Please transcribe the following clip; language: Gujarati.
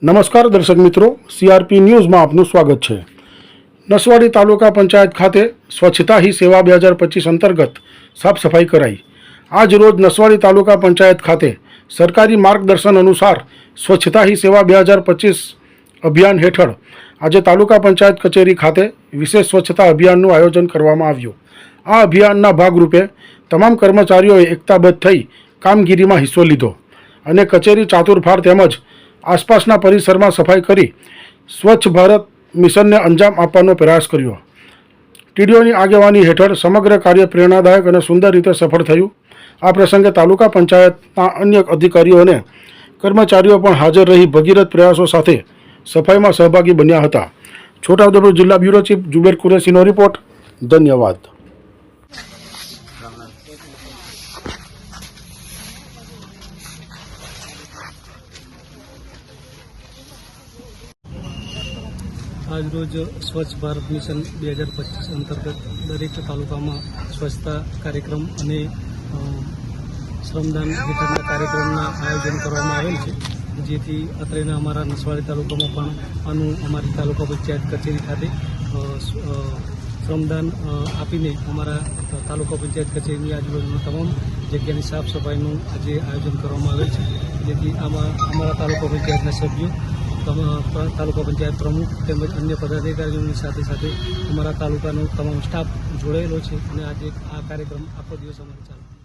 નમસ્કાર દર્શક મિત્રો, સીઆરપી ન્યૂઝમાં આપનું સ્વાગત છે। નસવાડી તાલુકા પંચાયત ખાતે સ્વચ્છતા હી સેવા 2025 અંતર્ગત સાફ સફાઈ કરાઈ। આજ રોજ નસવાડી તાલુકા પંચાયત ખાતે સરકારી માર્ગદર્શન અનુસાર સ્વચ્છતા હી સેવા 2025 અભિયાન હેઠળ આજે તાલુકા પંચાયત કચેરી ખાતે વિશેષ સ્વચ્છતા અભિયાનનું આયોજન કરવામાં આવ્યું। આ અભિયાનના ભાગરૂપે તમામ કર્મચારીઓએ એકતાબદ્ધ થઈ કામગીરીમાં હિસ્સો લીધો અને કચેરી ચાતુરફાર તેમજ આસપાસના પરિસરમાં સફાઈ કરી સ્વચ્છ ભારત મિશનને અંજામ આપવાનો પ્રયાસ કર્યો। ટીડીઓની આગેવાની હેઠળ સમગ્ર કાર્ય પ્રેરણાદાયક અને સુંદર રીતે સફળ થયું। આ પ્રસંગે તાલુકા પંચાયતના અન્ય અધિકારીઓ અને કર્મચારીઓ પણ હાજર રહી ભગીરથ પ્રયાસો સાથે સફાઈમાં સહભાગી બન્યા હતા। છોટાઉદેપુર જિલ્લા બ્યુરો ચીફ જુબેર કુરેશીનો રિપોર્ટ। ધન્યવાદ। આજરોજ સ્વચ્છ ભારત મિશન 2025 અંતર્ગત દરેક તાલુકામાં સ્વચ્છતા કાર્યક્રમ અને શ્રમદાન વિતરણના કાર્યક્રમના આયોજન કરવામાં આવેલ છે, જેથી અત્રેના અમારા નસવાડી તાલુકામાં પણ આનું અમારી તાલુકા પંચાયત કચેરી ખાતે શ્રમદાન આપીને અમારા તાલુકા પંચાયત કચેરીની આજુબાજુની તમામ જગ્યાની સાફ સફાઈનું આજે આયોજન કરવામાં આવેલ છે, જેથી આમાં અમારા તાલુકા પંચાયતના સભ્યો, તાલુકા પંચાયત પ્રમુખ તેમજ અન્ય પદાધિકારીઓની સાથે સાથે અમારા તાલુકાનો તમામ સ્ટાફ જોડાયેલો છે અને આજે આ કાર્યક્રમ આખો દિવસ અમારે ચાલુ